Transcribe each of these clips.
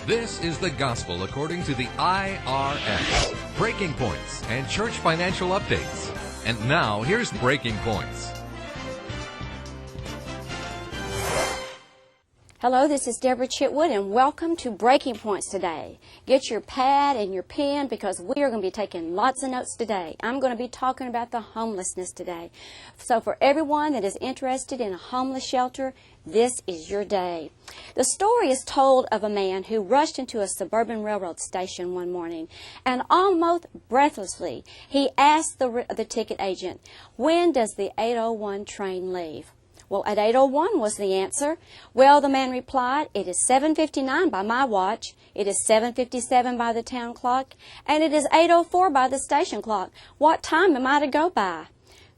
This is the gospel according to the IRS. Breaking Points and church financial updates. And now, here's Breaking Points. Hello, this is Deborah Chitwood, and welcome to Breaking Points today. Get your pad and your pen because we are going to be taking lots of notes today. I'm going to be talking about the homelessness today. So for everyone that is interested in a homeless shelter, this is your day. The story is told of a man who rushed into a suburban railroad station one morning, and almost breathlessly, he asked the ticket agent, "When does the 8:01 train leave?" Well, at 8:01 was the answer. Well, the man replied, "It is 7:59 by my watch, it is 7:57 by the town clock, and it is 8:04 by the station clock. What time am I to go by?"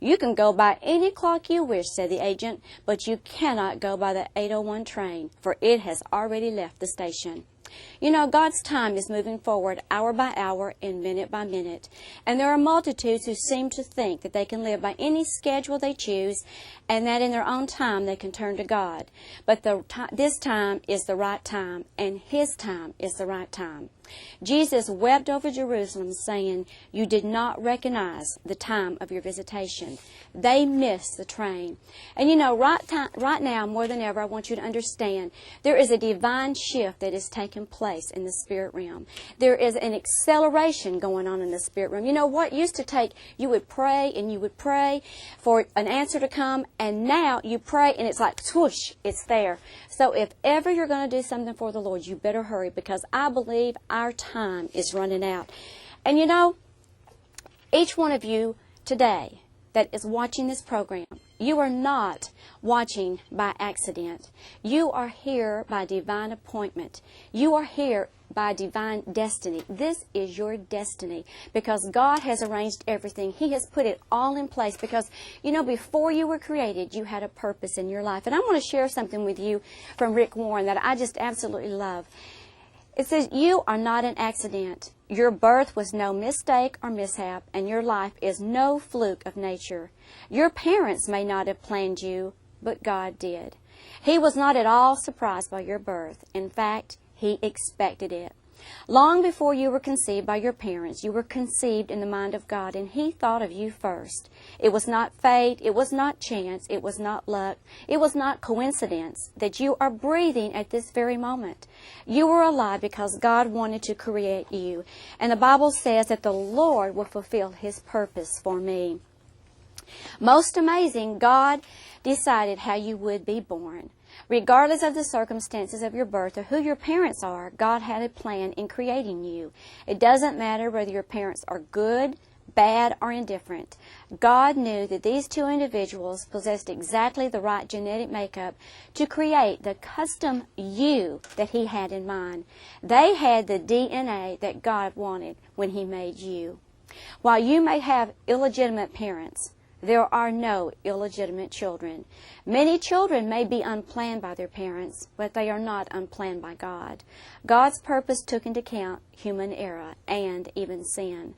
"You can go by any clock you wish," said the agent, "but you cannot go by the 8:01 train, for it has already left the station." You know, God's time is moving forward hour by hour and minute by minute. And there are multitudes who seem to think that they can live by any schedule they choose and that in their own time they can turn to God. But this time is the right time, and His time is the right time. Jesus wept over Jerusalem, saying, "You did not recognize the time of your visitation." They missed the train. And you know, right now, more than ever, I want you to understand, there is a divine shift that is taking place in the spirit realm. There is an acceleration going on in the spirit realm. You know, what used to take, you would pray and you would pray for an answer to come, and now you pray and it's like, swoosh, it's there. So if ever you're going to do something for the Lord, you better hurry, because I believe our time is running out. And you know, each one of you today that is watching this program, you are not watching by accident. You are here by divine appointment. You are here by divine destiny. This is your destiny because God has arranged everything. He has put it all in place because, you know, before you were created, you had a purpose in your life. And I want to share something with you from Rick Warren that I just absolutely love. It says, "You are not an accident. Your birth was no mistake or mishap, and your life is no fluke of nature. Your parents may not have planned you, but God did. He was not at all surprised by your birth. In fact, He expected it. Long before you were conceived by your parents, you were conceived in the mind of God, and He thought of you first. It was not fate, it was not chance, it was not luck, it was not coincidence that you are breathing at this very moment. You were alive because God wanted to create you, and the Bible says that the Lord will fulfill His purpose for me." Most amazing, God decided how you would be born. Regardless of the circumstances of your birth or who your parents are, God had a plan in creating you. It doesn't matter whether your parents are good, bad, or indifferent. God knew that these two individuals possessed exactly the right genetic makeup to create the custom you that He had in mind. They had the DNA that God wanted when He made you. While you may have illegitimate parents, there are no illegitimate children. Many children may be unplanned by their parents, but they are not unplanned by God. God's purpose took into account human error and even sin.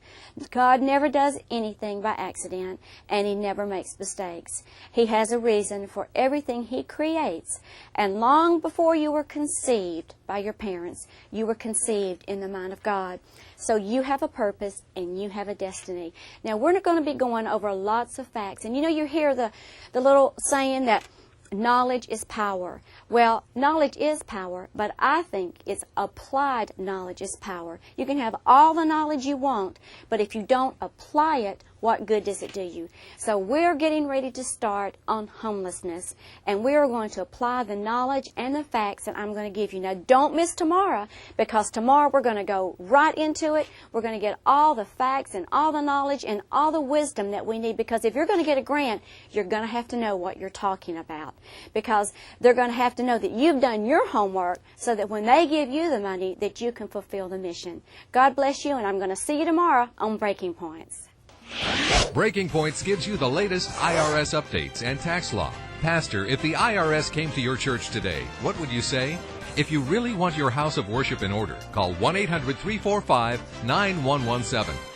God never does anything by accident, and He never makes mistakes. He has a reason for everything He creates. And long before you were conceived by your parents, you were conceived in the mind of God. So you have a purpose and you have a destiny. Now, we're not going to be going over lots of facts. And you know, you hear the little saying that knowledge is power. Well, knowledge is power, but I think it's applied knowledge is power. You can have all the knowledge you want, but if you don't apply it, what good does it do you? So we're getting ready to start on homelessness, and we're going to apply the knowledge and the facts that I'm going to give you. Now, don't miss tomorrow, because tomorrow we're going to go right into it. We're going to get all the facts and all the knowledge and all the wisdom that we need, because if you're going to get a grant, you're going to have to know what you're talking about, because they're going to have to know that you've done your homework so that when they give you the money, that you can fulfill the mission. God bless you, and I'm going to see you tomorrow on Breaking Points. Breaking Points gives you the latest IRS updates and tax law. Pastor, if the IRS came to your church today, what would you say? If you really want your house of worship in order, call 1-800-345-9117.